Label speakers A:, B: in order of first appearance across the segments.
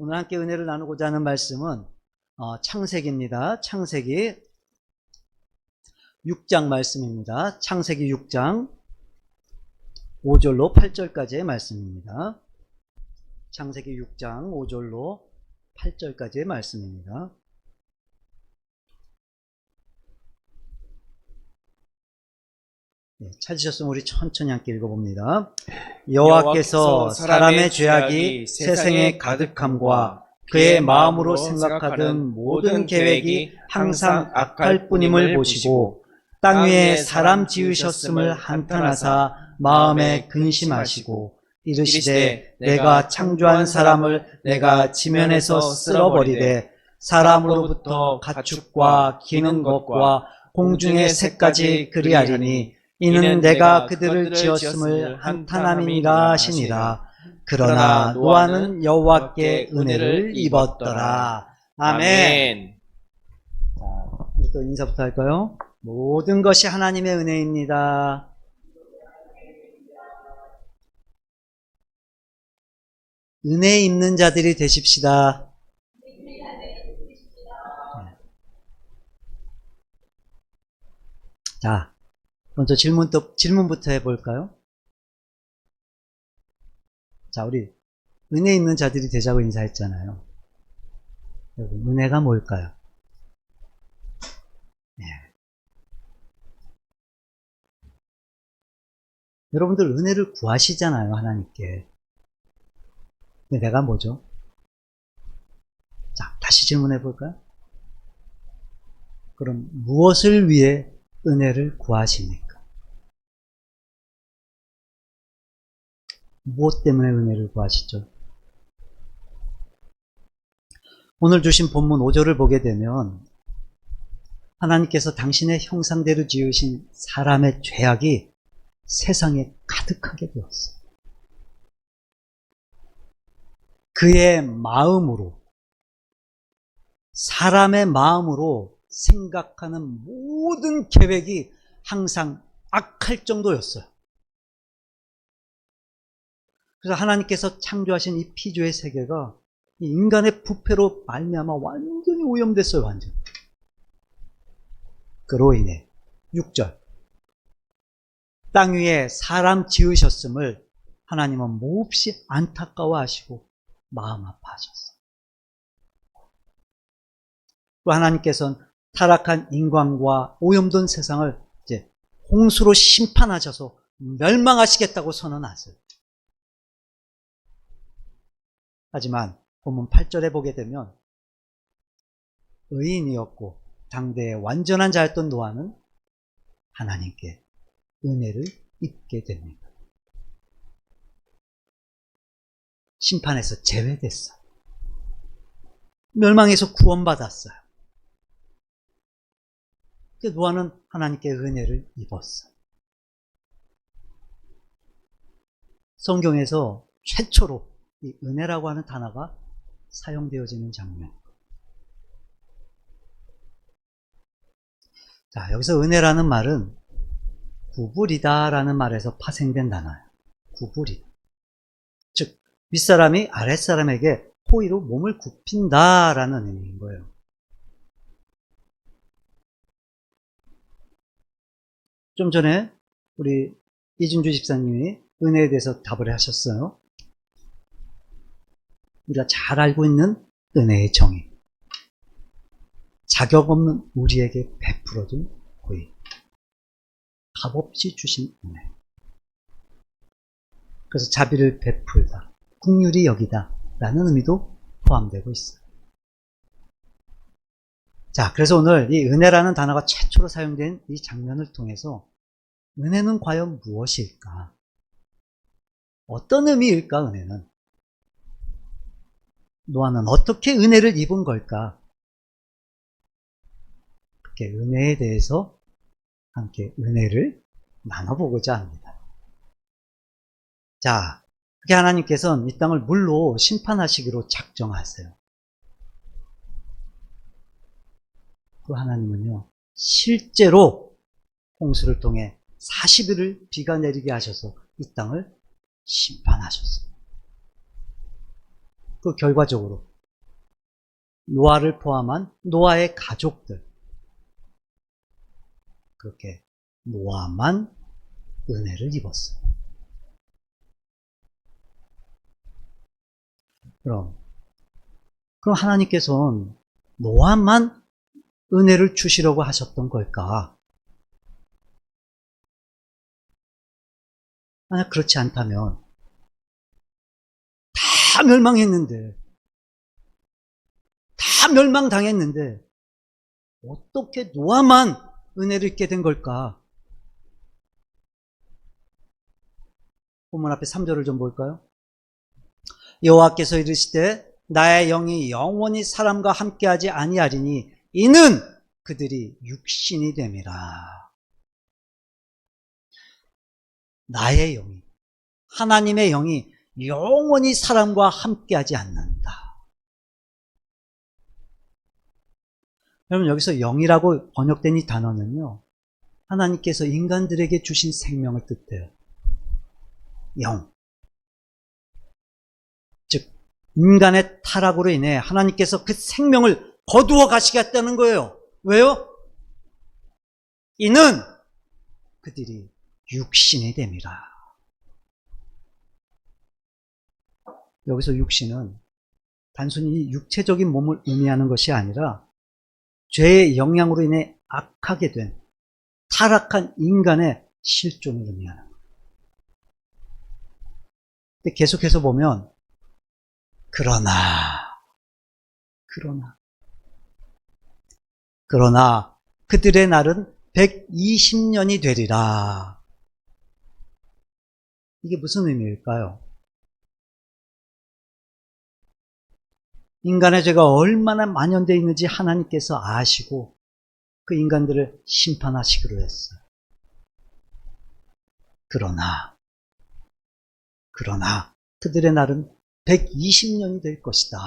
A: 오늘 함께 은혜를 나누고자 하는 말씀은 창세기입니다. 창세기 6장 말씀입니다. 창세기 6장 5절로 8절까지의 말씀입니다. 창세기 6장 5절로 8절까지의 말씀입니다. 찾으셨으면 우리 천천히 함께 읽어봅니다. 여호와께서 사람의 죄악이 세상에 가득함과 그의 마음으로 생각하던 모든 계획이 항상 악할 뿐임을 보시고 땅 위에 사람 지으셨음을 한탄하사 마음에 근심하시고 이르시되 내가 창조한 사람을 내가 지면에서 쓸어버리되 사람으로부터 가축과 기는 것과 공중의 새까지 그리하리니 이는 내가 그들을 지었음을 한탄함이니라 하시니라. 그러나 노아는 여호와께 은혜를 입었더라. 아멘. 자, 우리 또 인사부터 할까요? 모든 것이 하나님의 은혜입니다. 은혜 입는 자들이 되십시다. 자, 먼저 질문부터 해볼까요? 자, 우리 은혜 있는 자들이 되자고 인사했잖아요. 여러분, 은혜가 뭘까요? 네. 여러분들 은혜를 구하시잖아요, 하나님께. 은혜가 뭐죠? 자, 다시 질문해 볼까요? 그럼 무엇을 위해 은혜를 구하십니까? 무엇 때문에 은혜를 구하시죠? 오늘 주신 본문 5절을 보게 되면 하나님께서 당신의 형상대로 지으신 사람의 죄악이 세상에 가득하게 되었어요. 그의 마음으로, 사람의 마음으로 생각하는 모든 계획이 항상 악할 정도였어요. 그래서 하나님께서 창조하신 이 피조의 세계가 이 인간의 부패로 말미암아 완전히 오염됐어요. 완전. 그로 인해 6절 땅 위에 사람 지으셨음을 하나님은 몹시 안타까워하시고 마음 아파하셨어요. 하나님께서는 타락한 인간과 오염된 세상을 이제 홍수로 심판하셔서 멸망하시겠다고 선언하세요. 하지만 본문 8절에 보게 되면 의인이었고 당대의 완전한 자였던 노아는 하나님께 은혜를 입게 됩니다. 심판에서 제외됐어요. 멸망에서 구원받았어요. 노아는 하나님께 은혜를 입었어요. 성경에서 최초로 이 은혜라고 하는 단어가 사용되어지는 장면. 자, 여기서 은혜라는 말은 구불이다 라는 말에서 파생된 단어예요. 구불이다. 즉, 윗사람이 아랫사람에게 호의로 몸을 굽힌다 라는 의미인 거예요. 좀 전에 우리 이준주 집사님이 은혜에 대해서 답을 하셨어요. 우리가 잘 알고 있는 은혜의 정의. 자격 없는 우리에게 베풀어준 호의. 값없이 주신 은혜. 그래서 자비를 베풀다, 긍휼히 여기다 라는 의미도 포함되고 있어요. 자, 그래서 오늘 이 은혜라는 단어가 최초로 사용된 이 장면을 통해서 은혜는 과연 무엇일까? 어떤 의미일까, 은혜는? 노아는 어떻게 은혜를 입은 걸까? 그렇게 은혜에 대해서 함께 은혜를 나눠보고자 합니다. 자, 그게 하나님께서는 이 땅을 물로 심판하시기로 작정하세요. 그 하나님은요, 실제로 홍수를 통해 40일을 비가 내리게 하셔서 이 땅을 심판하셨어요. 그 결과적으로 노아를 포함한 노아의 가족들, 그렇게 노아만 은혜를 입었어요. 그럼 하나님께서는 노아만 은혜를 주시려고 하셨던 걸까? 만약 그렇지 않다면 다 멸망했는데, 다 멸망당했는데 어떻게 노아만 은혜를 입게 된 걸까? 본문 앞에 3절을 좀 볼까요? 여호와께서 이르시되 나의 영이 영원히 사람과 함께하지 아니하리니 이는 그들이 육신이 됨이라. 나의 영이, 하나님의 영이 영원히 사람과 함께하지 않는다. 여러분, 여기서 영이라고 번역된 이 단어는요, 하나님께서 인간들에게 주신 생명을 뜻해요. 영. 즉 인간의 타락으로 인해 하나님께서 그 생명을 거두어 가시겠다는 거예요. 왜요? 이는 그들이 육신이 됨이라. 여기서 육신은 단순히 육체적인 몸을 의미하는 것이 아니라 죄의 영향으로 인해 악하게 된 타락한 인간의 실존을 의미하는 거예요. 근데 계속해서 보면 그러나 그들의 날은 120년이 되리라. 이게 무슨 의미일까요? 인간의 죄가 얼마나 만연되어 있는지 하나님께서 아시고 그 인간들을 심판하시기로 했어요. 그러나 그들의 날은 120년이 될 것이다.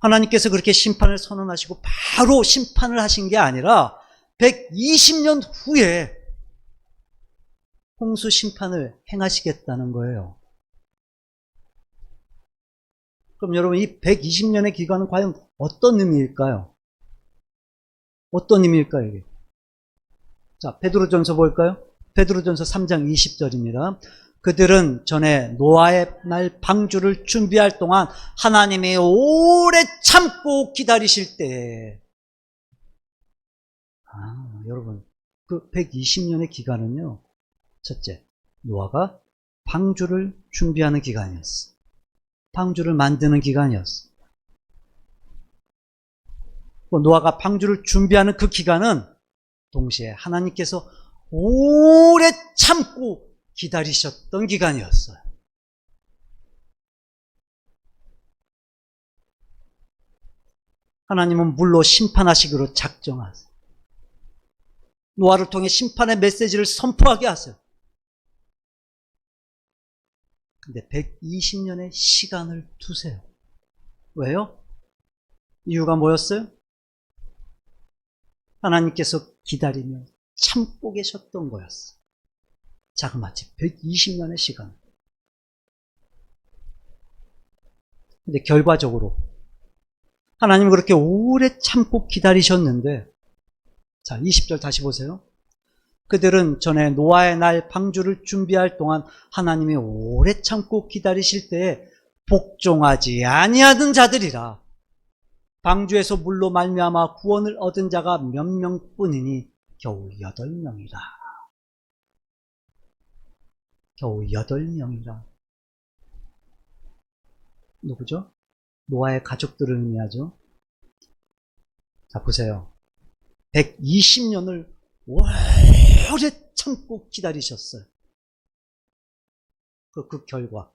A: 하나님께서 그렇게 심판을 선언하시고 바로 심판을 하신 게 아니라 120년 후에 홍수 심판을 행하시겠다는 거예요. 그럼 여러분, 이 120년의 기간은 과연 어떤 의미일까요? 어떤 의미일까요, 이게? 자, 베드로전서 볼까요? 베드로전서 3장 20절입니다. 그들은 전에 노아의 날 방주를 준비할 동안 하나님이 오래 참고 기다리실 때, 여러분, 그 120년의 기간은요, 첫째, 노아가 방주를 준비하는 기간이었어. 방주를 만드는 기간이었어. 노아가 방주를 준비하는 그 기간은 동시에 하나님께서 오래 참고 기다리셨던 기간이었어요. 하나님은 물로 심판하시기로 작정하세요. 노아를 통해 심판의 메시지를 선포하게 하세요. 근데 120년의 시간을 두세요. 왜요? 이유가 뭐였어요? 하나님께서 기다리며 참고 계셨던 거였어요. 자그마치 120년의 시간. 근데 결과적으로 하나님은 그렇게 오래 참고 기다리셨는데, 자, 20절 다시 보세요. 그들은 전에 노아의 날 방주를 준비할 동안 하나님이 오래 참고 기다리실 때에 복종하지 아니하던 자들이라. 방주에서 물로 말미암아 구원을 얻은 자가 몇 명뿐이니 겨우 8명이라. 겨우 8명이라. 누구죠? 노아의 가족들을 의미하죠. 자, 보세요. 120년을 오래 참고 기다리셨어요. 그 결과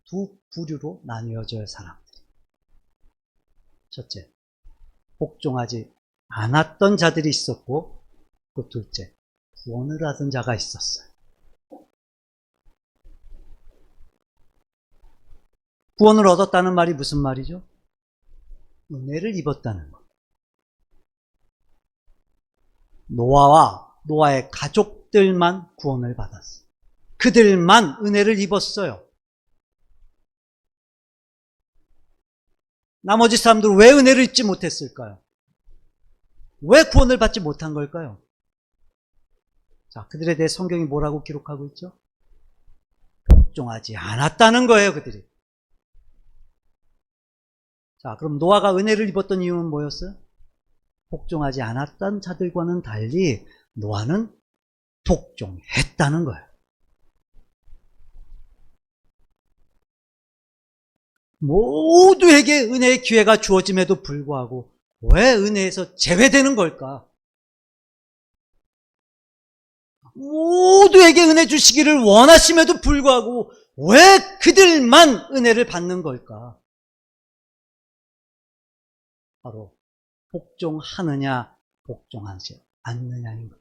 A: 두 부류로 나뉘어져야 사람들이. 첫째, 복종하지 않았던 자들이 있었고, 그 둘째, 구원을 하던 자가 있었어요. 구원을 얻었다는 말이 무슨 말이죠? 은혜를 입었다는 것. 노아와 노아의 가족들만 구원을 받았어요. 그들만 은혜를 입었어요. 나머지 사람들은 왜 은혜를 입지 못했을까요? 왜 구원을 받지 못한 걸까요? 자, 그들에 대해 성경이 뭐라고 기록하고 있죠? 복종하지 않았다는 거예요, 그들이. 자, 그럼 노아가 은혜를 입었던 이유는 뭐였어요? 복종하지 않았던 자들과는 달리 노아는 복종했다는 거예요. 모두에게 은혜의 기회가 주어짐에도 불구하고 왜 은혜에서 제외되는 걸까? 모두에게 은혜 주시기를 원하심에도 불구하고 왜 그들만 은혜를 받는 걸까? 바로 복종하느냐 복종하지 않느냐인 거예요.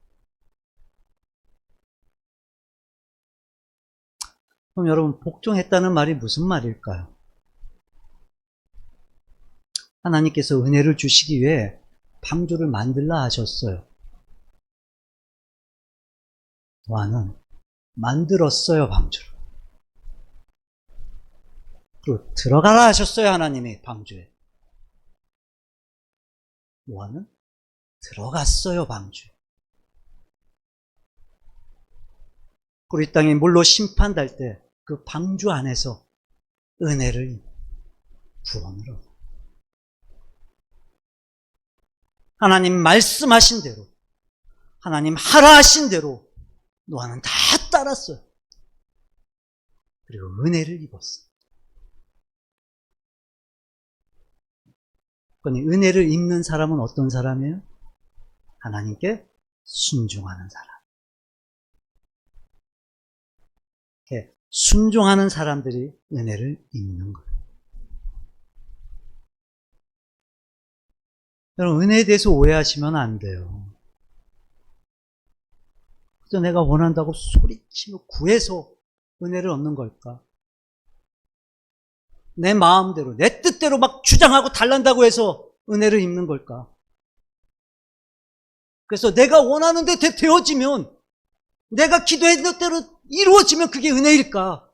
A: 그럼 여러분, 복종했다는 말이 무슨 말일까요? 하나님께서 은혜를 주시기 위해 방주를 만들라 하셨어요. 노아는 만들었어요, 방주를. 그리고 들어가라 하셨어요, 하나님이 방주에. 노아는 들어갔어요, 방주에. 그리고 이 땅에 물로 심판될 때 그 방주 안에서 은혜를, 구원을 얻어요. 하나님 말씀하신 대로, 하나님 하라 하신 대로 노아는 다 따랐어요. 그리고 은혜를 입었어요. 그러니 은혜를 입는 사람은 어떤 사람이에요? 하나님께 순종하는 사람. 이렇게 순종하는 사람들이 은혜를 입는 거예요. 여러분, 은혜에 대해서 오해하시면 안 돼요. 그래서 내가 원한다고 소리치며 구해서 은혜를 얻는 걸까? 내 마음대로, 내 뜻대로 막 주장하고 달란다고 해서 은혜를 입는 걸까? 그래서 내가 원하는 데 되어지면, 내가 기도했던 대로 이루어지면 그게 은혜일까?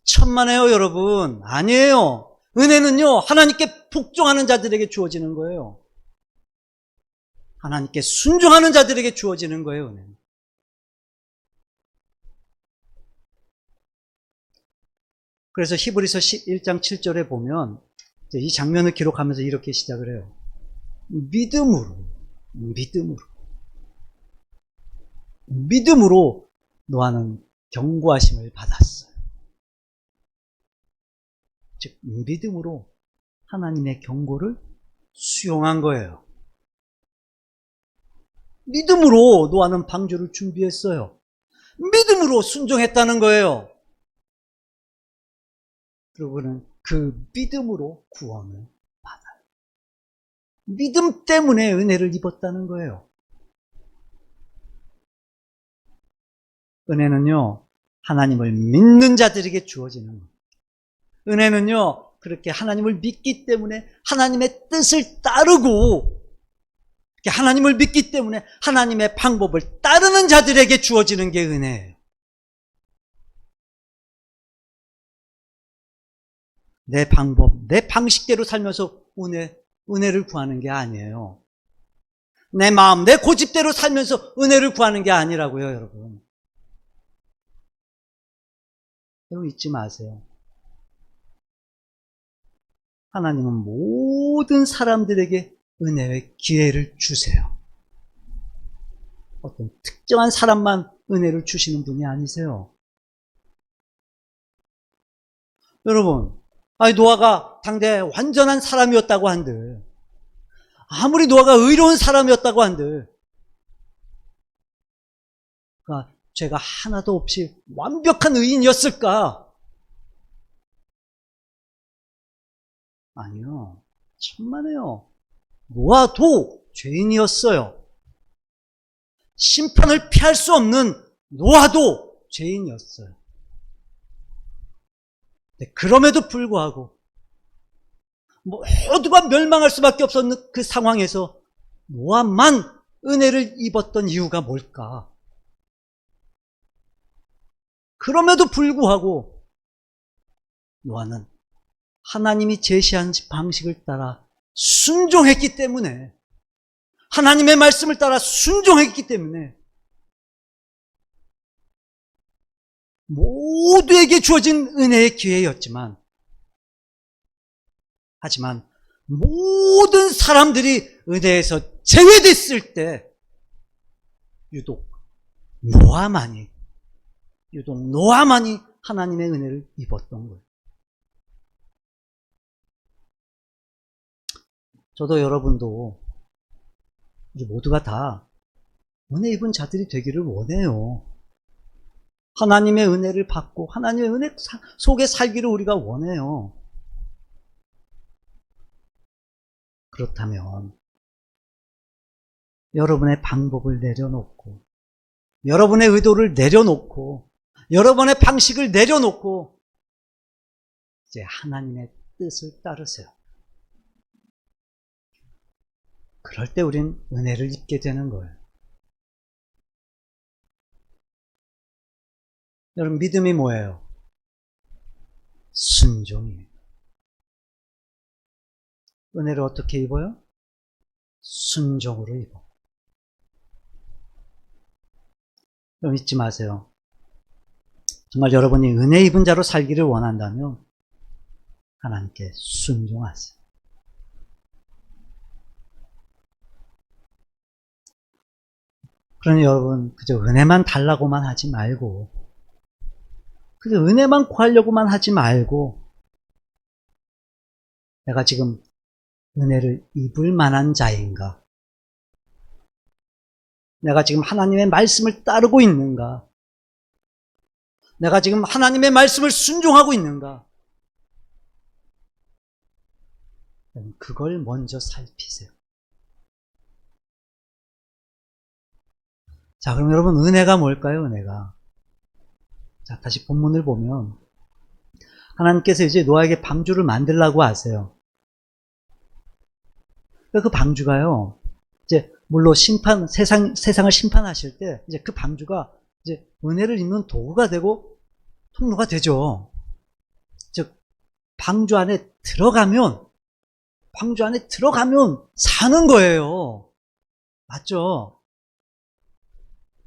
A: 천만에요, 여러분. 아니에요. 은혜는요, 하나님께 복종하는 자들에게 주어지는 거예요. 하나님께 순종하는 자들에게 주어지는 거예요, 은혜는. 그래서 히브리서 1장 7절에 보면 이 장면을 기록하면서 이렇게 시작을 해요. 믿음으로 노아는 경고하심을 받았어요. 즉, 믿음으로 하나님의 경고를 수용한 거예요. 믿음으로 노아는 방주를 준비했어요. 믿음으로 순종했다는 거예요. 그리고는 그 믿음으로 구원을 받아요. 믿음 때문에 은혜를 입었다는 거예요. 은혜는요, 하나님을 믿는 자들에게 주어지는 거예요. 은혜는요, 그렇게 하나님을 믿기 때문에 하나님의 뜻을 따르고, 하나님을 믿기 때문에 하나님의 방법을 따르는 자들에게 주어지는 게 은혜예요. 내 방법, 내 방식대로 살면서 은혜를 구하는 게 아니에요. 내 마음, 내 고집대로 살면서 은혜를 구하는 게 아니라고요, 여러분. 여러분, 잊지 마세요. 하나님은 모든 사람들에게 은혜의 기회를 주세요. 어떤 특정한 사람만 은혜를 주시는 분이 아니세요. 여러분, 노아가 당대 완전한 사람이었다고 한들, 아무리 노아가 의로운 사람이었다고 한들, 그러니까 죄가 하나도 없이 완벽한 의인이었을까? 아니요. 천만에요. 노아도 죄인이었어요. 심판을 피할 수 없는 노아도 죄인이었어요. 그럼에도 불구하고 모두가 멸망할 수밖에 없었는 그 상황에서 노아만 은혜를 입었던 이유가 뭘까? 그럼에도 불구하고 노아는 하나님이 제시한 방식을 따라 순종했기 때문에, 하나님의 말씀을 따라 순종했기 때문에 모두에게 주어진 은혜의 기회였지만, 하지만 모든 사람들이 은혜에서 제외됐을 때 유독 노아만이 하나님의 은혜를 입었던 거예요. 저도 여러분도 우리 모두가 다 은혜 입은 자들이 되기를 원해요. 하나님의 은혜를 받고 하나님의 은혜 속에 살기를 우리가 원해요. 그렇다면 여러분의 방법을 내려놓고, 여러분의 의도를 내려놓고, 여러분의 방식을 내려놓고 이제 하나님의 뜻을 따르세요. 그럴 때 우린 은혜를 입게 되는 거예요. 여러분, 믿음이 뭐예요? 순종이에요. 은혜를 어떻게 입어요? 순종으로 입어. 그럼 잊지 마세요. 정말 여러분이 은혜 입은 자로 살기를 원한다면 하나님께 순종하세요. 그러니 여러분, 그저 은혜만 달라고만 하지 말고, 그저 은혜만 구하려고만 하지 말고, 내가 지금 은혜를 입을 만한 자인가? 내가 지금 하나님의 말씀을 따르고 있는가? 내가 지금 하나님의 말씀을 순종하고 있는가? 그걸 먼저 살피세요. 자, 그럼 여러분, 은혜가 뭘까요? 은혜가. 자, 다시 본문을 보면 하나님께서 이제 노아에게 방주를 만들라고 하세요. 그 방주가요, 이제 물론 세상을 심판하실 때 이제 그 방주가 이제 은혜를 입는 도구가 되고 통로가 되죠. 즉 방주 안에 들어가면 사는 거예요. 맞죠?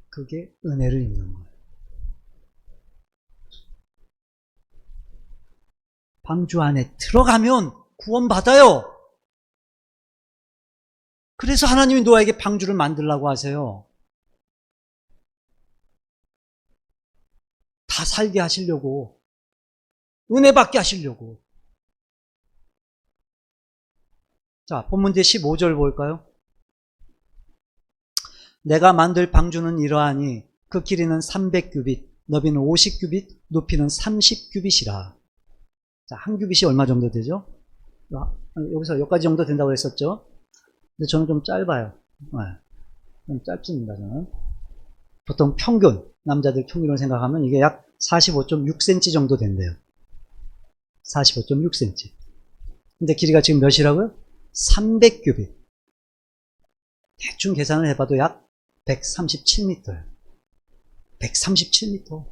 A: 그게 은혜를 입는 거예요. 방주 안에 들어가면 구원받아요. 그래서 하나님이 노아에게 방주를 만들라고 하세요. 다 살게 하시려고, 은혜 받게 하시려고. 자, 본문 뒤에 15절 볼까요? 내가 만들 방주는 이러하니 그 길이는 300규빗, 너비는 50규빗, 높이는 30규빗이라. 자, 한 규빗이 얼마 정도 되죠? 여기서 여기까지 정도 된다고 했었죠? 근데 저는 좀 짧아요. 좀 짧습니다, 저는. 보통 평균, 남자들 평균을 생각하면 이게 약 45.6cm 정도 된대요. 45.6cm. 근데 길이가 지금 몇이라고요? 300규빗. 대충 계산을 해봐도 약 137m예요. 137m.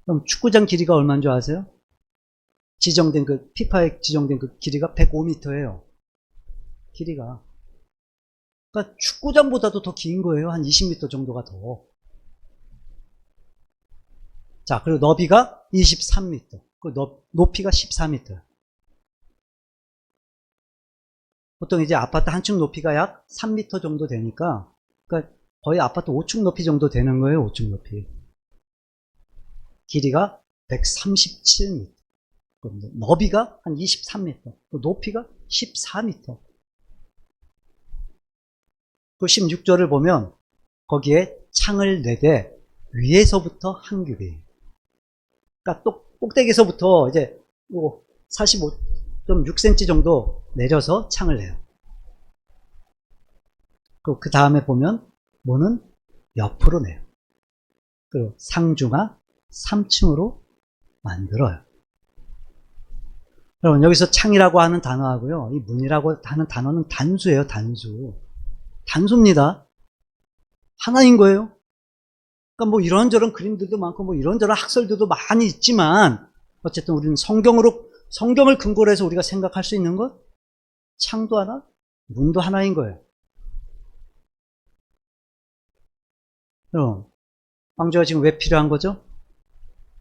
A: 그럼 축구장 길이가 얼마인 줄 아세요? 지정된 피파에 지정된 그 길이가 105m예요. 길이가. 그러니까 축구장보다도 더 긴 거예요. 한 20m 정도가 더. 자, 그리고 너비가 23m. 그 높이가 14m. 보통 이제 아파트 한 층 높이가 약 3m 정도 되니까, 그러니까 거의 아파트 5층 높이 정도 되는 거예요. 5층 높이. 길이가 137m. 너비가 한 23m. 높이가 14m. 그 16절을 보면 거기에 창을 내되 위에서부터 한 규빗. 그러니까 꼭대기에서부터 이제 45.6cm 정도 내려서 창을 내요. 그 다음에 보면 문은 옆으로 내요. 그리고 상중하 3층으로 만들어요. 여러분, 여기서 창이라고 하는 단어하고요, 이 문이라고 하는 단어는 단수예요. 단수입니다. 하나인 거예요. 그러니까 뭐 이런저런 그림들도 많고 뭐 이런저런 학설들도 많이 있지만 어쨌든 우리는 성경을 근거로 해서 우리가 생각할 수 있는 것? 창도 하나, 문도 하나인 거예요. 그럼 방주가 지금 왜 필요한 거죠?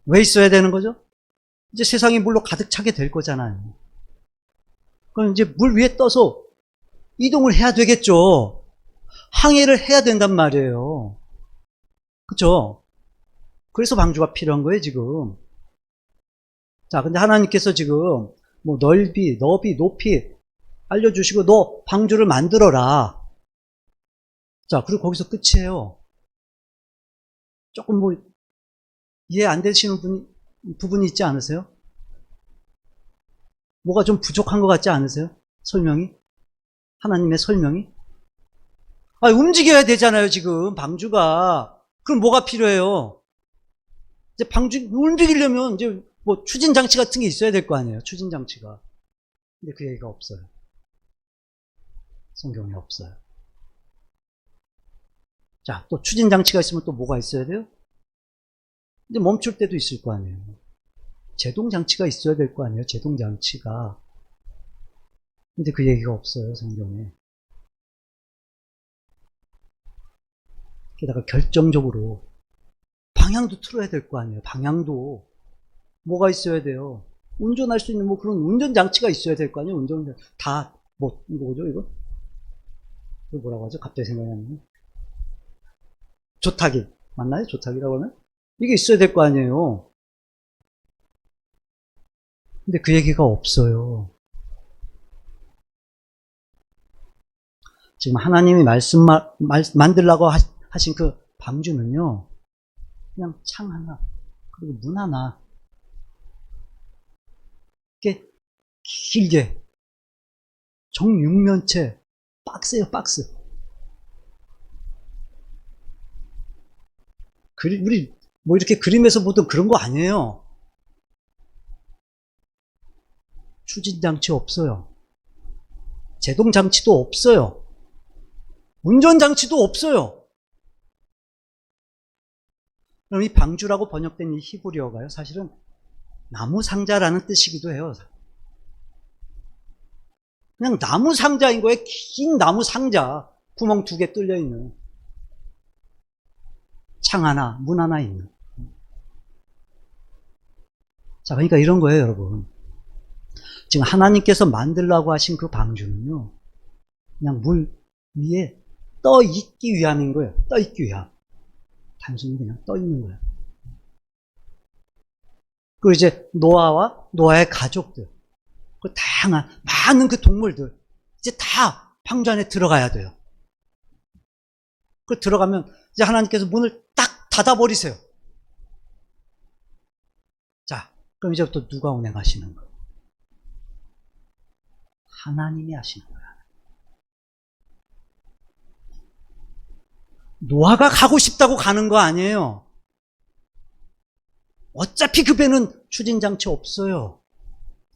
A: 왜 있어야 되는 거죠? 이제 세상이 물로 가득 차게 될 거잖아요. 그럼 이제 물 위에 떠서 이동을 해야 되겠죠. 항해를 해야 된단 말이에요. 그렇죠? 그래서 방주가 필요한 거예요, 지금. 자, 근데 하나님께서 지금 뭐 넓이, 높이 알려주시고 너 방주를 만들어라. 자, 그리고 거기서 끝이에요. 조금 뭐 이해 안 되시는 부분이 있지 않으세요? 뭐가 좀 부족한 것 같지 않으세요? 설명이? 하나님의 설명이? 아, 움직여야 되잖아요, 지금 방주가. 그럼 뭐가 필요해요? 이제 방주 움직이려면 이제 뭐 추진 장치 같은 게 있어야 될 거 아니에요, 추진 장치가. 근데 그 얘기가 없어요. 성경에 없어요. 자, 또 추진 장치가 있으면 또 뭐가 있어야 돼요? 이제 멈출 때도 있을 거 아니에요. 제동 장치가 있어야 될 거 아니에요, 제동 장치가. 근데 그 얘기가 없어요, 성경에. 게다가 결정적으로 방향도 틀어야 될 거 아니에요. 방향도 뭐가 있어야 돼요? 운전할 수 있는 뭐 그런 운전 장치가 있어야 될 거 아니에요. 운전 다 뭐 뭐죠 이거? 이거 뭐라고 하죠? 갑자기 생각이 안 나네. 조타기 맞나요? 조타기라고 하면 이게 있어야 될 거 아니에요. 근데 그 얘기가 없어요. 지금 하나님이 만들라고 하신 그 방주는요, 그냥 창 하나, 그리고 문 하나, 이게 길게, 정육면체, 박스예요, 박스. 우리, 뭐 이렇게 그림에서 보던 그런 거 아니에요. 추진장치 없어요. 제동장치도 없어요. 운전장치도 없어요. 그럼 이 방주라고 번역된 이 히브리어가요, 사실은 나무 상자라는 뜻이기도 해요. 그냥 나무 상자인 거예요. 긴 나무 상자. 구멍 2개 뚫려 있는. 창 하나, 문 하나 있는. 자, 그러니까 이런 거예요, 여러분. 지금 하나님께서 만들라고 하신 그 방주는요, 그냥 물 위에 떠 있기 위함인 거예요. 떠 있기 위함. 단순히 그냥 떠 있는 거예요. 그리고 이제 노아의 가족들, 그 다양한 많은 그 동물들 이제 다 방주 안에 들어가야 돼요. 그 들어가면 이제 하나님께서 문을 딱 닫아버리세요. 자, 그럼 이제부터 누가 운행하시는 거예요? 하나님이 하시는 거예요. 노아가 가고 싶다고 가는 거 아니에요. 어차피 그 배는 추진장치 없어요.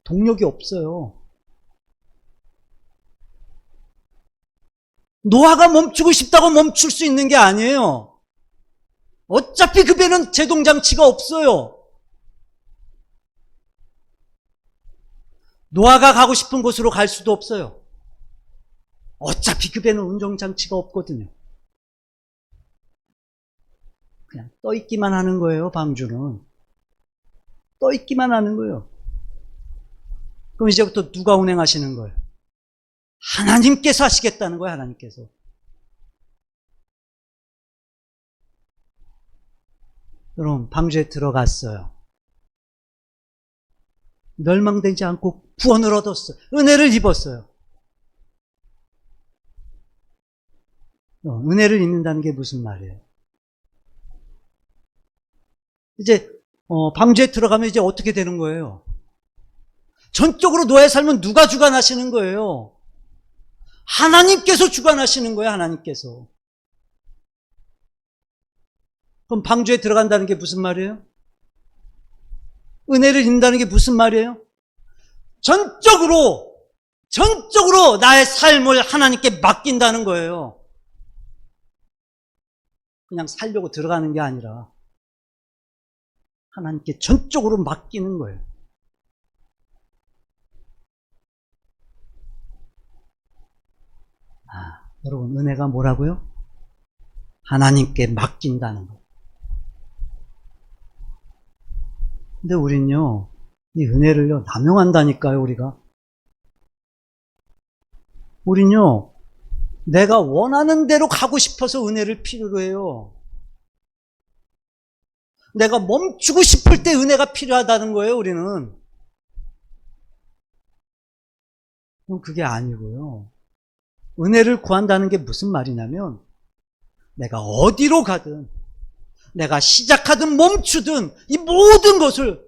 A: 동력이 없어요. 노아가 멈추고 싶다고 멈출 수 있는 게 아니에요. 어차피 그 배는 제동장치가 없어요. 노아가 가고 싶은 곳으로 갈 수도 없어요. 어차피 그 배는 운전장치가 없거든요. 그냥 떠있기만 하는 거예요, 방주는. 떠있기만 하는 거예요. 그럼 이제부터 누가 운행하시는 거예요? 하나님께서 하시겠다는 거예요, 하나님께서. 여러분, 방주에 들어갔어요. 멸망되지 않고 구원을 얻었어요. 은혜를 입었어요. 은혜를 입는다는 게 무슨 말이에요? 이제 방주에 들어가면 이제 어떻게 되는 거예요? 전적으로 노아의 삶은 누가 주관하시는 거예요? 하나님께서 주관하시는 거예요, 하나님께서. 그럼 방주에 들어간다는 게 무슨 말이에요? 은혜를 입는다는 게 무슨 말이에요? 전적으로 나의 삶을 하나님께 맡긴다는 거예요. 그냥 살려고 들어가는 게 아니라 하나님께 전적으로 맡기는 거예요. 여러분, 은혜가 뭐라고요? 하나님께 맡긴다는 거. 근데 우린요, 이 은혜를요, 남용한다니까요, 우리가. 우린요, 내가 원하는 대로 가고 싶어서 은혜를 필요로 해요. 내가 멈추고 싶을 때 은혜가 필요하다는 거예요, 우리는. 그럼 그게 아니고요. 은혜를 구한다는 게 무슨 말이냐면, 내가 어디로 가든, 내가 시작하든 멈추든, 이 모든 것을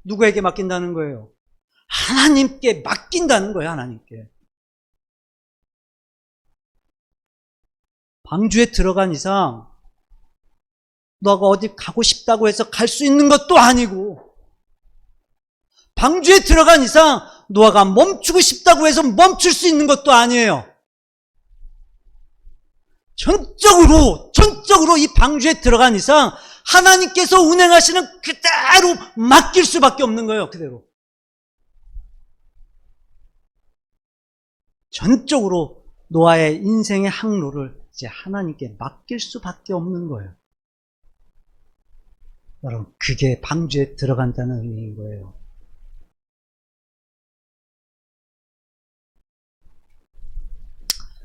A: 누구에게 맡긴다는 거예요? 하나님께 맡긴다는 거예요, 하나님께. 방주에 들어간 이상, 너가 어디 가고 싶다고 해서 갈 수 있는 것도 아니고, 방주에 들어간 이상, 너가 멈추고 싶다고 해서 멈출 수 있는 것도 아니에요. 전적으로 이 방주에 들어간 이상, 하나님께서 운행하시는 그대로 맡길 수밖에 없는 거예요, 그대로. 전적으로 노아의 인생의 항로를 이제 하나님께 맡길 수밖에 없는 거예요. 여러분, 그게 방주에 들어간다는 의미인 거예요.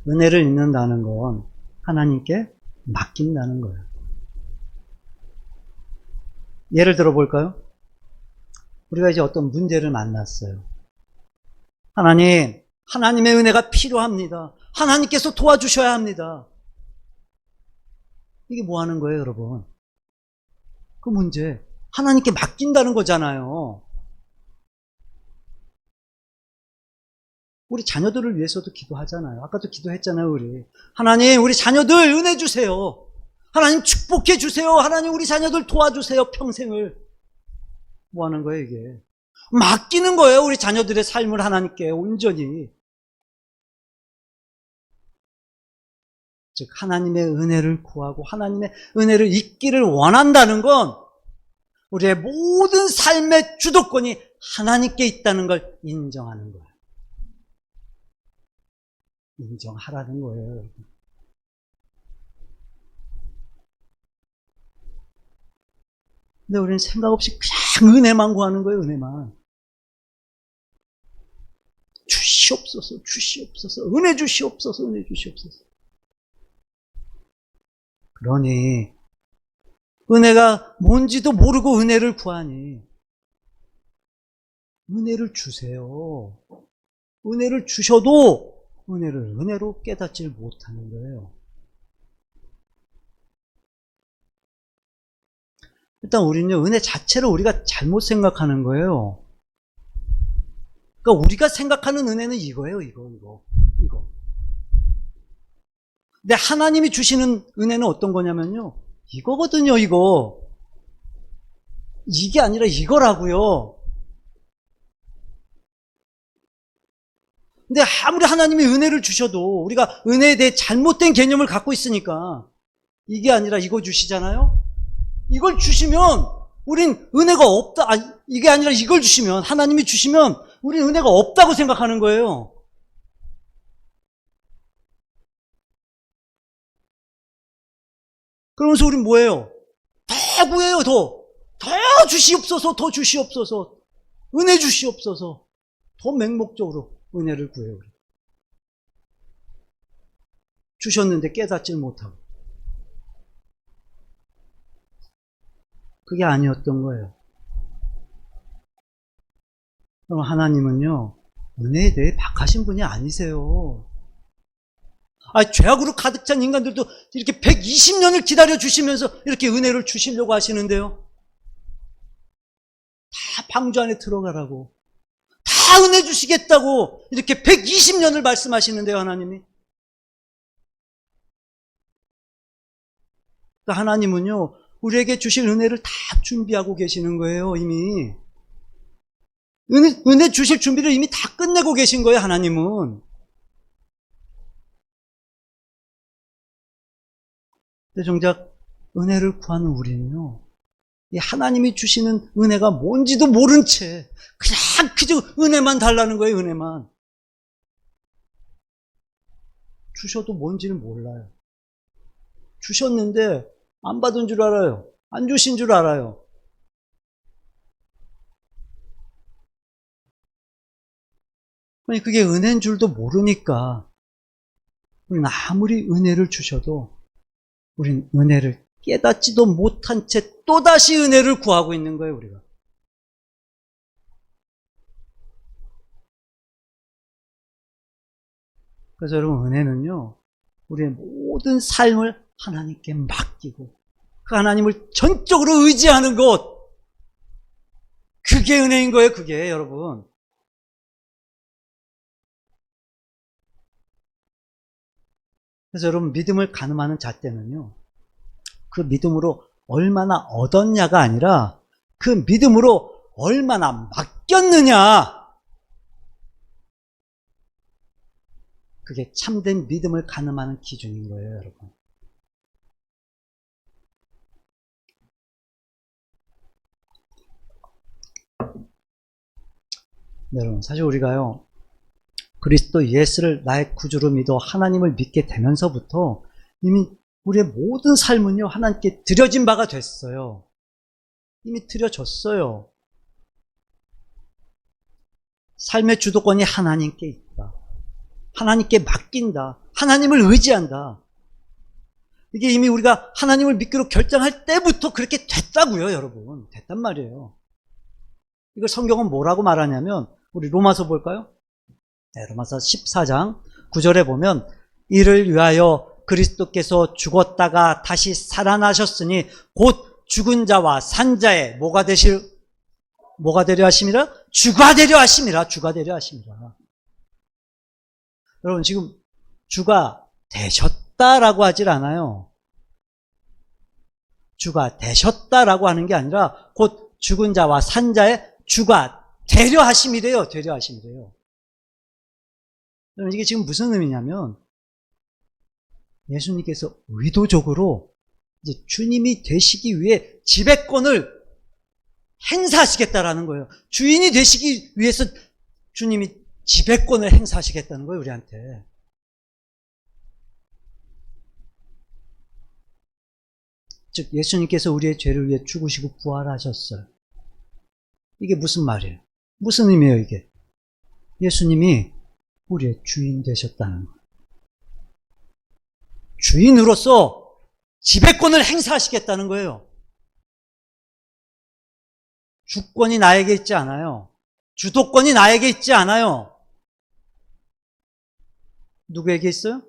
A: 은혜를 잊는다는 건 하나님께 맡긴다는 거예요. 예를 들어 볼까요? 우리가 이제 어떤 문제를 만났어요. 하나님의 은혜가 필요합니다. 하나님께서 도와주셔야 합니다. 이게 뭐 하는 거예요, 여러분? 그 문제, 하나님께 맡긴다는 거잖아요. 우리 자녀들을 위해서도 기도하잖아요. 아까도 기도했잖아요, 우리. 하나님, 우리 자녀들 은혜 주세요. 하나님 축복해 주세요. 하나님, 우리 자녀들 도와주세요, 평생을. 뭐 하는 거예요, 이게? 맡기는 거예요, 우리 자녀들의 삶을 하나님께 온전히. 즉, 하나님의 은혜를 구하고 하나님의 은혜를 잊기를 원한다는 건 우리의 모든 삶의 주도권이 하나님께 있다는 걸 인정하는 거예요. 인정하라는 거예요, 여러분. 근데 우리는 생각 없이 그냥 은혜만 구하는 거예요, 은혜만. 주시옵소서, 주시옵소서, 은혜 주시옵소서, 은혜 주시옵소서. 그러니 은혜가 뭔지도 모르고 은혜를 구하니 은혜를 주세요. 은혜를 주셔도 은혜를 은혜로 깨닫질 못하는 거예요. 일단 우리는요, 은혜 자체를 우리가 잘못 생각하는 거예요. 그러니까 우리가 생각하는 은혜는 이거예요, 이거. 근데 하나님이 주시는 은혜는 어떤 거냐면요, 이거거든요, 이거. 이게 아니라 이거라고요. 근데 아무리 하나님이 은혜를 주셔도 우리가 은혜에 대해 잘못된 개념을 갖고 있으니까 이게 아니라 이거 주시잖아요. 이걸 주시면 우린 은혜가 없다. 이게 아니라 이걸 주시면, 하나님이 주시면 우린 은혜가 없다고 생각하는 거예요. 그러면서 우린 뭐예요? 더 구해요, 더 주시옵소서, 더 주시옵소서, 은혜 주시옵소서. 더 맹목적으로 은혜를 구해요. 주셨는데 깨닫질 못하고. 그게 아니었던 거예요. 그럼 하나님은요, 은혜에 대해 박하신 분이 아니세요. 죄악으로 가득 찬 인간들도 이렇게 120년을 기다려 주시면서 이렇게 은혜를 주시려고 하시는데요. 다 방주 안에 들어가라고, 다 은혜 주시겠다고 이렇게 120년을 말씀하시는데요, 하나님이. 그러니까 하나님은요, 우리에게 주실 은혜를 다 준비하고 계시는 거예요, 이미. 은혜 주실 준비를 이미 다 끝내고 계신 거예요, 하나님은. 근데 정작 은혜를 구하는 우리는요, 이 하나님이 주시는 은혜가 뭔지도 모른 채 그냥 그저 은혜만 달라는 거예요, 은혜만. 주셔도 뭔지는 몰라요. 주셨는데 안 받은 줄 알아요. 안 주신 줄 알아요. 아니 그게 은혜인 줄도 모르니까 우리는 아무리 은혜를 주셔도 우리는 은혜를 깨닫지도 못한 채 또다시 은혜를 구하고 있는 거예요, 우리가. 그래서 여러분, 은혜는요, 우리의 모든 삶을 하나님께 맡기고 그 하나님을 전적으로 의지하는 것, 그게 은혜인 거예요, 그게 여러분. 그래서 여러분, 믿음을 가늠하는 잣대는요, 그 믿음으로 얼마나 얻었냐가 아니라 그 믿음으로 얼마나 맡겼느냐, 그게 참된 믿음을 가늠하는 기준인 거예요, 여러분. 네, 여러분, 사실 우리가요, 그리스도 예수를 나의 구주로 믿어 하나님을 믿게 되면서부터 이미 우리의 모든 삶은요, 하나님께 드려진 바가 됐어요. 이미 드려졌어요. 삶의 주도권이 하나님께 있다. 하나님께 맡긴다. 하나님을 의지한다. 이게 이미 우리가 하나님을 믿기로 결정할 때부터 그렇게 됐다고요, 여러분. 됐단 말이에요. 이걸 성경은 뭐라고 말하냐면, 우리 로마서 볼까요? 네, 로마서 14장 9절에 보면, 이를 위하여 그리스도께서 죽었다가 다시 살아나셨으니 곧 죽은 자와 산 자의 뭐가 되려 하심이라? 주가 되려 하심이라. 주가 되려 하심이라. 여러분, 지금 주가 되셨다라고 하질 않아요. 주가 되셨다라고 하는 게 아니라 곧 죽은 자와 산 자의 주가 되려 하심이래요. 되려 하심이래요. 여러분, 이게 지금 무슨 의미냐면 예수님께서 의도적으로 이제 주님이 되시기 위해 지배권을 행사하시겠다라는 거예요. 주인이 되시기 위해서 주님이 지배권을 행사하시겠다는 거예요, 우리한테. 즉 예수님께서 우리의 죄를 위해 죽으시고 부활하셨어요. 이게 무슨 말이에요? 무슨 의미예요, 이게? 예수님이 우리의 주인 되셨다는 거예요. 주인으로서 지배권을 행사하시겠다는 거예요. 주권이 나에게 있지 않아요. 주도권이 나에게 있지 않아요. 누구에게 있어요?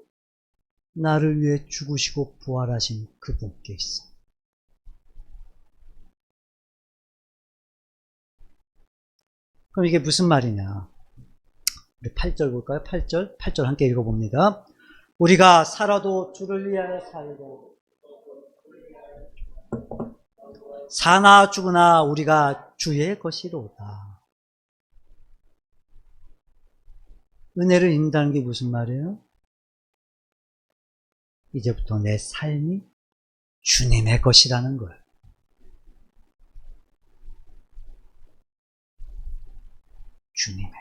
A: 나를 위해 죽으시고 부활하신 그분께 있어요. 그럼 이게 무슨 말이냐? 우리 8절 볼까요? 8절 함께 읽어봅니다. 우리가 살아도 주를 위하여 살고 사나 죽으나 우리가 주의 것이로다. 은혜를 입는다는 게 무슨 말이에요? 이제부터 내 삶이 주님의 것이라는 거예요. 주님의.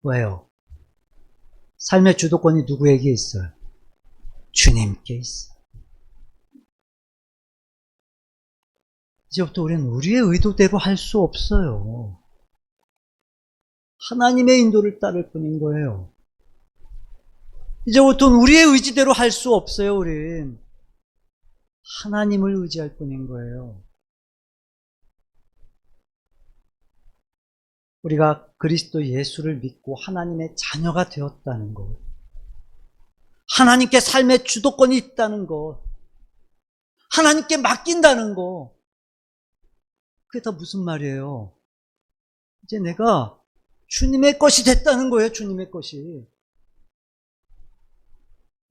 A: 왜요? 삶의 주도권이 누구에게 있어요? 주님께 있어요. 이제부터 우리는 우리의 의도대로 할 수 없어요. 하나님의 인도를 따를 뿐인 거예요. 이제부터는 우리의 의지대로 할 수 없어요, 우린. 하나님을 의지할 뿐인 거예요. 우리가 그리스도 예수를 믿고 하나님의 자녀가 되었다는 것, 하나님께 삶의 주도권이 있다는 것, 하나님께 맡긴다는 것, 그게 다 무슨 말이에요? 이제 내가 주님의 것이 됐다는 거예요, 주님의 것이.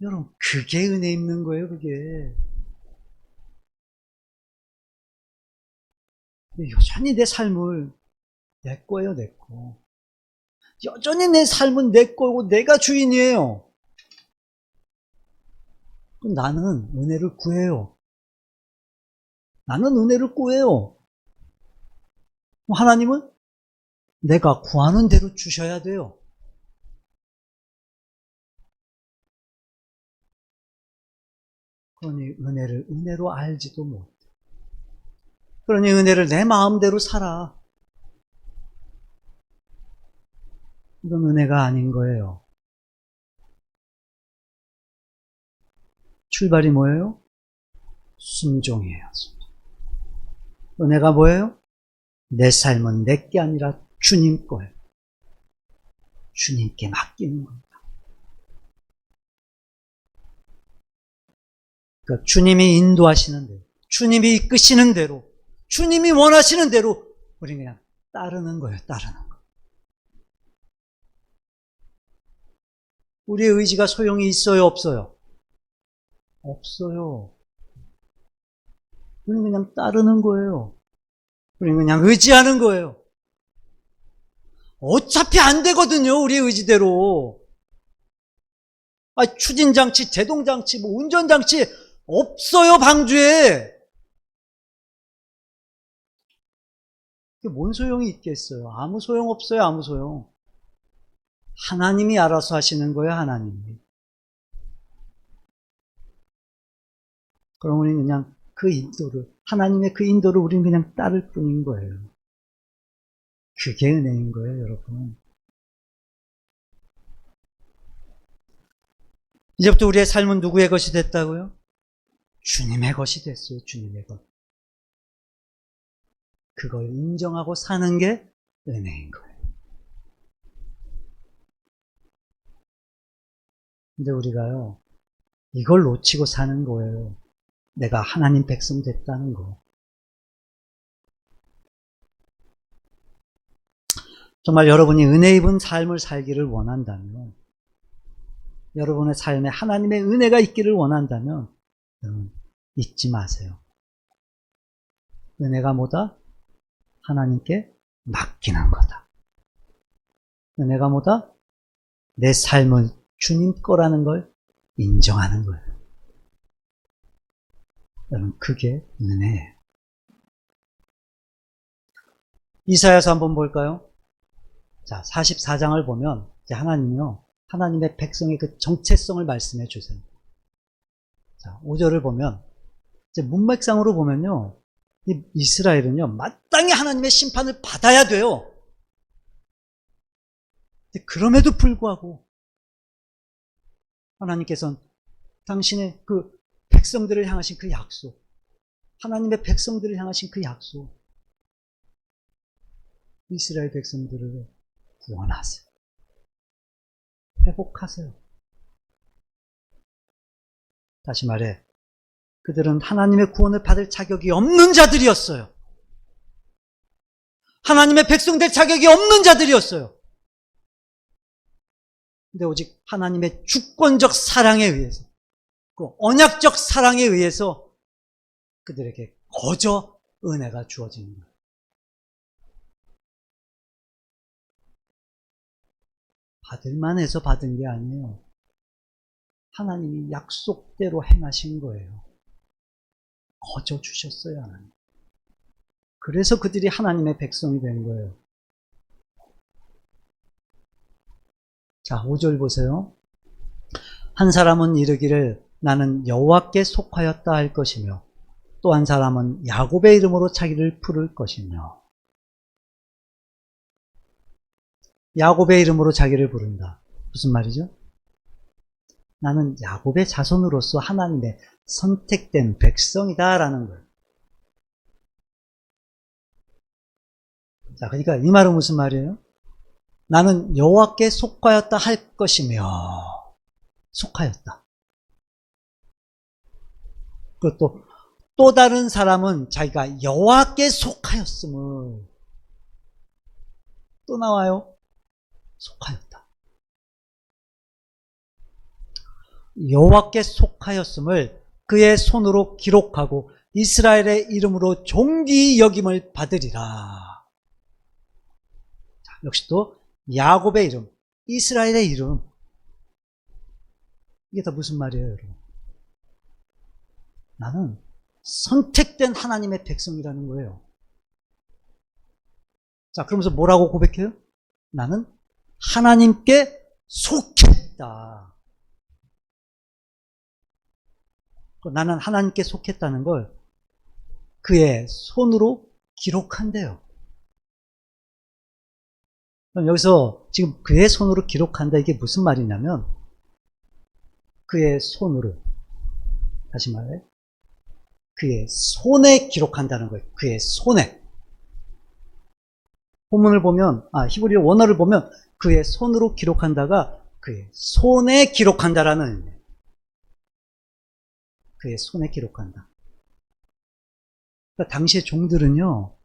A: 여러분, 그게 은혜 입는 거예요, 그게. 여전히 내 삶을 내 거예요, 내 거. 여전히 내 삶은 내 거고 내가 주인이에요. 그럼 나는 은혜를 구해요. 나는 은혜를 구해요. 하나님은 내가 구하는 대로 주셔야 돼요. 그러니 은혜를 은혜로 알지도 못해. 그러니 은혜를 내 마음대로 살아. 이건 은혜가 아닌 거예요. 출발이 뭐예요? 순종이에요. 순종. 은혜가 뭐예요? 내 삶은 내게 아니라 주님 거예요. 주님께 맡기는 겁니다. 그러니까 주님이 인도하시는 대로, 주님이 이끄시는 대로, 주님이 원하시는 대로 우리는 그냥 따르는 거예요. 따르는 거. 우리의 의지가 소용이 있어요? 없어요? 없어요. 우리는 그냥 따르는 거예요. 우리는 그냥 의지하는 거예요. 어차피 안 되거든요. 우리의 의지대로. 추진장치, 제동장치, 운전장치 없어요. 방주에. 그게 뭔 소용이 있겠어요? 아무 소용 없어요. 아무 소용. 하나님이 알아서 하시는 거예요. 하나님이. 그럼 우리는 그냥 그 인도를, 하나님의 그 인도를 우리는 그냥 따를 뿐인 거예요. 그게 은혜인 거예요, 여러분. 이제부터 우리의 삶은 누구의 것이 됐다고요? 주님의 것이 됐어요. 주님의 것. 그걸 인정하고 사는 게 은혜인 거예요. 근데 우리가요, 이걸 놓치고 사는 거예요. 내가 하나님 백성 됐다는 거. 정말 여러분이 은혜 입은 삶을 살기를 원한다면, 여러분의 삶에 하나님의 은혜가 있기를 원한다면 잊지 마세요. 은혜가 뭐다? 하나님께 맡기는 거다. 은혜가 뭐다? 내 삶은 주님 거라는 걸 인정하는 거예요. 여러분, 그게 은혜예요. 이사야서 한번 볼까요? 자, 44장을 보면 이제 하나님이요, 하나님의 백성의 그 정체성을 말씀해 주세요. 자, 5절을 보면 이제 문맥상으로 보면요, 이 이스라엘은요 마땅히 하나님의 심판을 받아야 돼요. 그럼에도 불구하고 하나님께서는 당신의 그 백성들을 향하신 그 약속, 하나님의 백성들을 향하신 그 약속, 이스라엘 백성들을 구원하세요. 회복하세요. 다시 말해, 그들은 하나님의 구원을 받을 자격이 없는 자들이었어요. 하나님의 백성 될 자격이 없는 자들이었어요. 근데 오직 하나님의 주권적 사랑에 의해서, 그 언약적 사랑에 의해서 그들에게 거저 은혜가 주어지는 거예요. 받을만 해서 받은 게 아니에요. 하나님이 약속대로 행하신 거예요. 거저 주셨어요, 하나님. 그래서 그들이 하나님의 백성이 된 거예요. 자, 5절 보세요. 한 사람은 이르기를 나는 여호와께 속하였다 할 것이며 또 한 사람은 야곱의 이름으로 자기를 부를 것이며. 야곱의 이름으로 자기를 부른다. 무슨 말이죠? 나는 야곱의 자손으로서 하나님의 선택된 백성이다 라는 거예요. 자, 그러니까 이 말은 무슨 말이에요? 나는 여호와께 속하였다 할 것이며, 속하였다. 그리고 또 다른 사람은 자기가 여호와께 속하였음을, 또 나와요. 속하였다. 여호와께 속하였음을 그의 손으로 기록하고 이스라엘의 이름으로 존귀 여김을 받으리라. 자, 역시 또 야곱의 이름, 이스라엘의 이름. 이게 다 무슨 말이에요, 여러분? 나는 선택된 하나님의 백성이라는 거예요. 자, 그러면서 뭐라고 고백해요? 나는 하나님께 속했다. 나는 하나님께 속했다는 걸 그의 손으로 기록한대요. 그럼 여기서 지금 그의 손으로 기록한다, 이게 무슨 말이냐면 그의 손으로, 다시 말해, 그의 손에 기록한다는 거예요. 그의 손에. 본문을 보면, 히브리어 원어를 보면 그의 손으로 기록한다가 그의 손에 기록한다라는 의미예요. 그의 손에 기록한다. 그러니까 당시의 종들은요,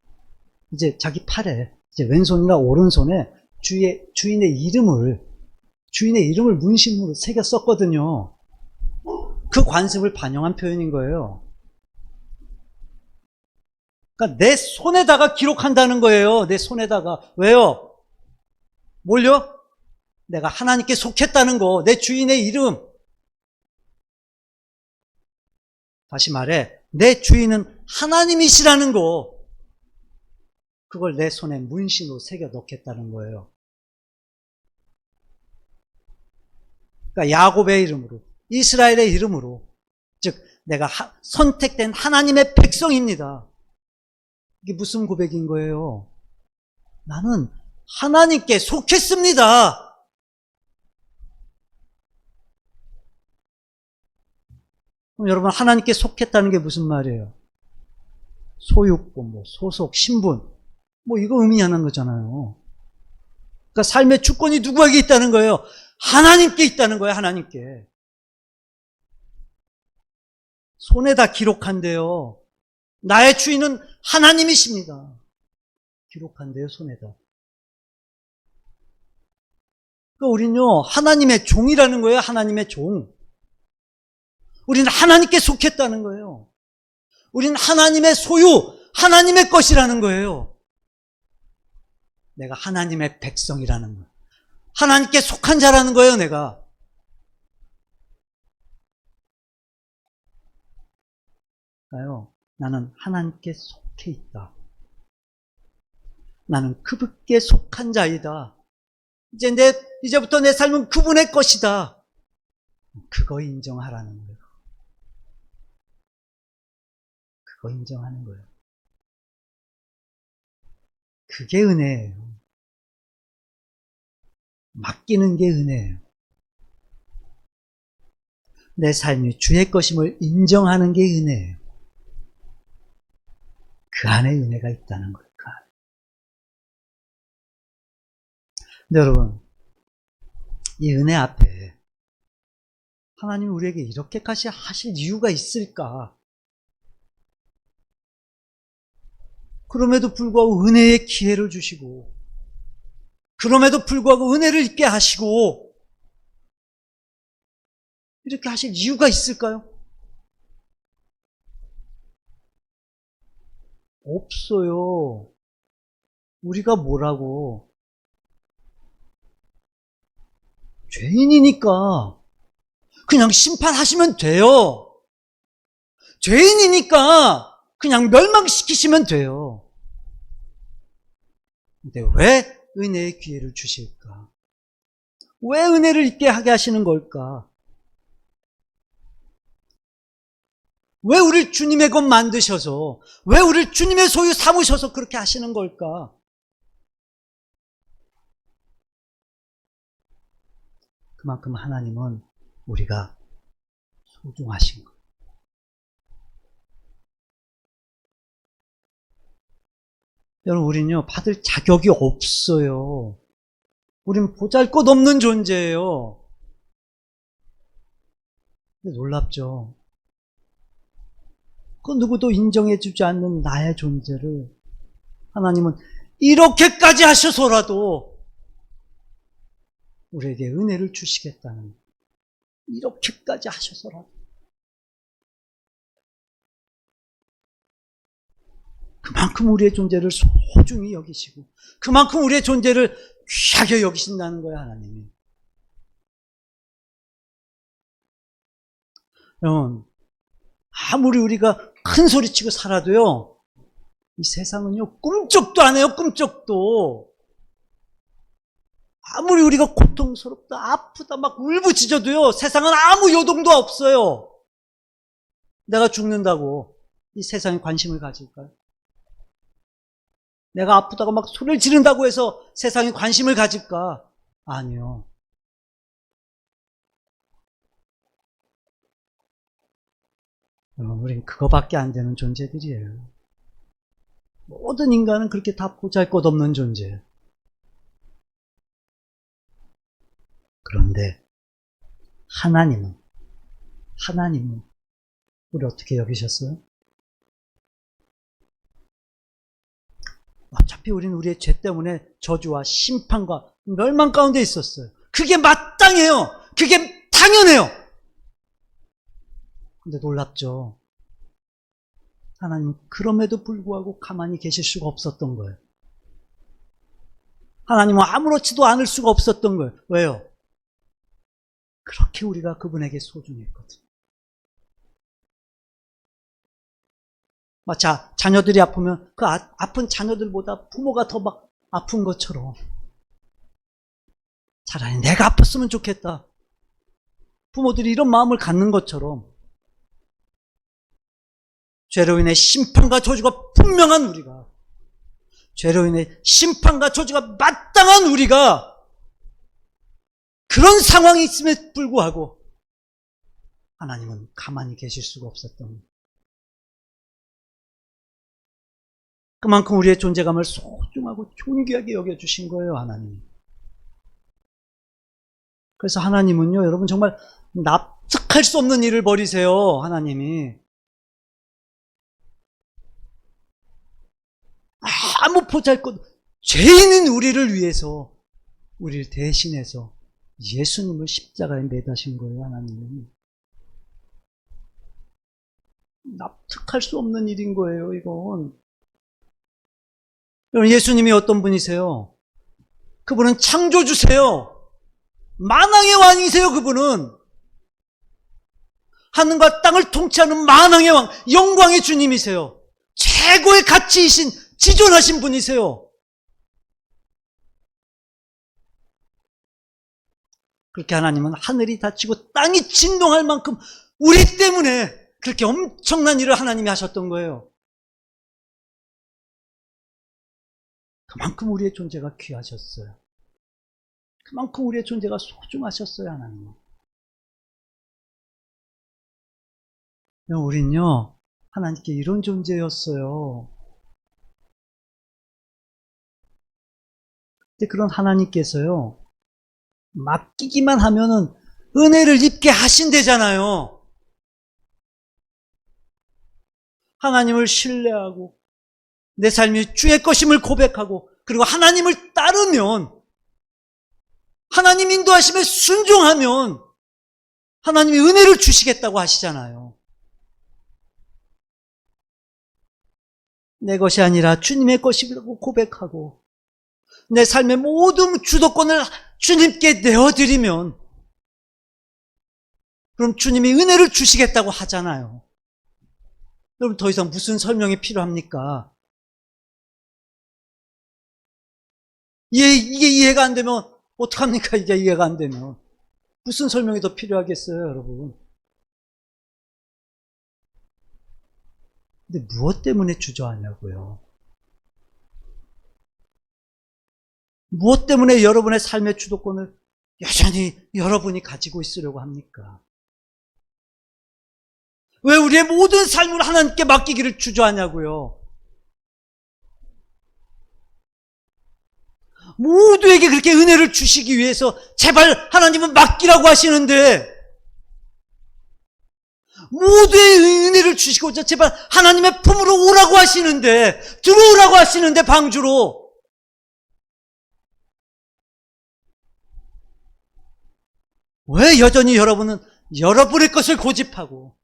A: 이제 자기 팔에, 이제 왼손이나 오른손에 주인의 이름을 문신으로 새겨 썼거든요. 그 관습을 반영한 표현인 거예요. 그러니까 내 손에다가 기록한다는 거예요. 내 손에다가. 왜요? 뭘요? 내가 하나님께 속했다는 거, 내 주인의 이름. 다시 말해, 내 주인은 하나님이시라는 거, 그걸 내 손에 문신으로 새겨 넣겠다는 거예요. 그러니까 야곱의 이름으로, 이스라엘의 이름으로, 즉 내가 선택된 하나님의 백성입니다. 이게 무슨 고백인 거예요? 나는 하나님께 속했습니다. 그럼 여러분, 하나님께 속했다는 게 무슨 말이에요? 소유권, 소속, 신분, 이거 의미하는 거잖아요. 그러니까 삶의 주권이 누구에게 있다는 거예요? 하나님께 있다는 거예요. 하나님께. 손에다 기록한대요. 나의 주인은 하나님이십니다. 기록한대요, 손에다. 그러니까 우리는요, 하나님의 종이라는 거예요. 하나님의 종. 우리는 하나님께 속했다는 거예요. 우리는 하나님의 소유, 하나님의 것이라는 거예요. 내가 하나님의 백성이라는 거예요. 하나님께 속한 자라는 거예요, 내가. 나는 하나님께 속해 있다. 나는 그분께 속한 자이다. 이제부터 내 삶은 그분의 것이다. 그거 인정하라는 거예요. 그거 인정하는 거예요. 그게 은혜예요. 맡기는 게 은혜예요. 내 삶이 주의 것임을 인정하는 게 은혜예요. 그 안에 은혜가 있다는 거예요. 그 안에. 근데 여러분, 이 은혜 앞에 하나님이 우리에게 이렇게까지 하실 이유가 있을까? 그럼에도 불구하고 은혜의 기회를 주시고, 그럼에도 불구하고 은혜를 있게 하시고, 이렇게 하실 이유가 있을까요? 없어요. 우리가 뭐라고? 죄인이니까 그냥 심판하시면 돼요. 죄인이니까 그냥 멸망시키시면 돼요. 근데 왜 은혜의 기회를 주실까? 왜 은혜를 있게 하게 하시는 걸까? 왜 우리를 주님의 것 만드셔서, 왜 우리를 주님의 소유 삼으셔서 그렇게 하시는 걸까? 그만큼 하나님은 우리가 소중하신 거예요. 여러분, 우리는요, 받을 자격이 없어요. 우리는 보잘것없는 존재예요. 근데 놀랍죠? 그 누구도 인정해주지 않는 나의 존재를 하나님은 이렇게까지 하셔서라도 우리에게 은혜를 주시겠다는, 이렇게까지 하셔서라도. 그만큼 우리의 존재를 소중히 여기시고, 그만큼 우리의 존재를 귀하게 여기신다는 거예요, 하나님이. 여러분, 아무리 우리가 큰 소리치고 살아도요, 이 세상은요, 꿈쩍도 안 해요, 꿈쩍도. 아무리 우리가 고통스럽다, 아프다, 막 울부짖어도요, 세상은 아무 요동도 없어요. 내가 죽는다고 이 세상에 관심을 가질까요? 내가 아프다고 막 소리를 지른다고 해서 세상에 관심을 가질까? 아니요. 여러분, 우린 그거밖에 안 되는 존재들이에요. 모든 인간은 그렇게 다 보잘것없는 존재예요. 그런데 하나님은 우리 어떻게 여기셨어요? 어차피 우리는 우리의 죄 때문에 저주와 심판과 멸망 가운데 있었어요. 그게 마땅해요. 그게 당연해요. 근데 놀랍죠. 하나님은 그럼에도 불구하고 가만히 계실 수가 없었던 거예요. 하나님은 아무렇지도 않을 수가 없었던 거예요. 왜요? 그렇게 우리가 그분에게 소중했거든요. 마치 자녀들이 아프면 그 아픈 자녀들보다 부모가 더 막 아픈 것처럼 차라리 내가 아팠으면 좋겠다. 부모들이 이런 마음을 갖는 것처럼 죄로 인해 심판과 저주가 분명한 우리가, 죄로 인해 심판과 저주가 마땅한 우리가 그런 상황이 있음에도 불구하고 하나님은 가만히 계실 수가 없었던 거예요. 그만큼 우리의 존재감을 소중하고 존귀하게 여겨주신 거예요, 하나님이. 그래서 하나님은요, 여러분 정말 납득할 수 없는 일을 벌이세요, 하나님이. 아무 보잘것 죄인인 우리를 위해서, 우리를 대신해서 예수님을 십자가에 매다신 거예요, 하나님은. 납득할 수 없는 일인 거예요, 이건. 여러분, 예수님이 어떤 분이세요? 그분은 창조주세요. 만왕의 왕이세요, 그분은. 하늘과 땅을 통치하는 만왕의 왕, 영광의 주님이세요. 최고의 가치이신, 지존하신 분이세요. 그렇게 하나님은 하늘이 닫히고 땅이 진동할 만큼 우리 때문에 그렇게 엄청난 일을 하나님이 하셨던 거예요. 그만큼 우리의 존재가 귀하셨어요. 그만큼 우리의 존재가 소중하셨어요, 하나님은. 우린요, 하나님께 이런 존재였어요. 근데 그런 하나님께서요, 맡기기만 하면은 은혜를 입게 하신대잖아요. 하나님을 신뢰하고 내 삶이 주의 것임을 고백하고 그리고 하나님을 따르면, 하나님 인도하심에 순종하면 하나님이 은혜를 주시겠다고 하시잖아요. 내 것이 아니라 주님의 것이라고 고백하고 내 삶의 모든 주도권을 주님께 내어드리면 그럼 주님이 은혜를 주시겠다고 하잖아요. 여러분, 더 이상 무슨 설명이 필요합니까? 이게 이해가 안 되면 어떡합니까? 이게 이해가 안 되면 무슨 설명이 더 필요하겠어요, 여러분? 근데 무엇 때문에 주저하냐고요? 무엇 때문에 여러분의 삶의 주도권을 여전히 여러분이 가지고 있으려고 합니까? 왜 우리의 모든 삶을 하나님께 맡기기를 주저하냐고요? 모두에게 그렇게 은혜를 주시기 위해서 제발 하나님은 맡기라고 하시는데, 모두의 은혜를 주시고자 제발 하나님의 품으로 오라고 하시는데, 들어오라고 하시는데, 방주로 왜 여전히 여러분은 여러분의 것을 고집하고,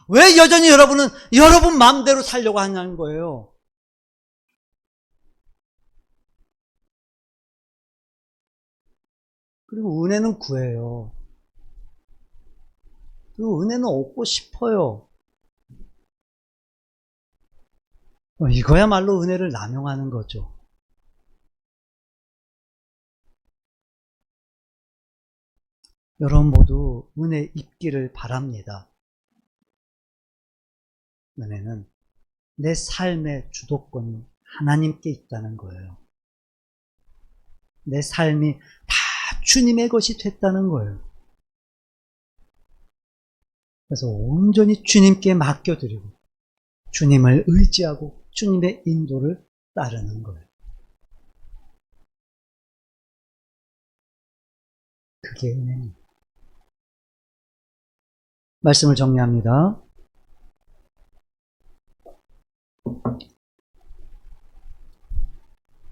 A: 왜 여전히 여러분은 여러분 마음대로 살려고 하냐는 거예요. 그리고 은혜는 구해요. 그리고 은혜는 얻고 싶어요. 이거야말로 은혜를 남용하는 거죠. 여러분 모두 은혜 입기를 바랍니다. 은혜는 내 삶의 주도권이 하나님께 있다는 거예요. 내 삶이 다 주님의 것이 됐다는 거예요. 그래서 온전히 주님께 맡겨드리고 주님을 의지하고 주님의 인도를 따르는 거예요. 그게 은혜입니다. 말씀을 정리합니다.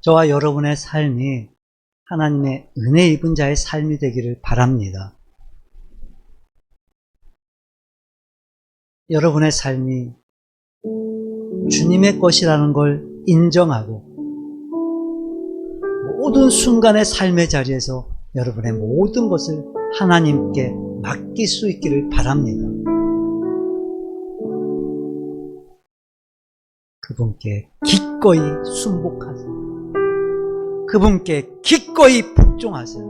A: 저와 여러분의 삶이 하나님의 은혜 입은 자의 삶이 되기를 바랍니다. 여러분의 삶이 주님의 것이라는 걸 인정하고 모든 순간의 삶의 자리에서 여러분의 모든 것을 하나님께 맡길 수 있기를 바랍니다. 그분께 기꺼이 순복하세요. 그분께 기꺼이 복종하세요.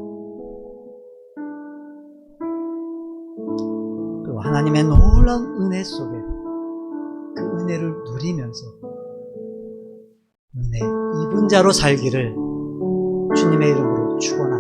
A: 그리고 하나님의 놀라운 은혜 속에 그 은혜를 누리면서 은혜 입은 자로 살기를 주님의 이름으로 축원합니다.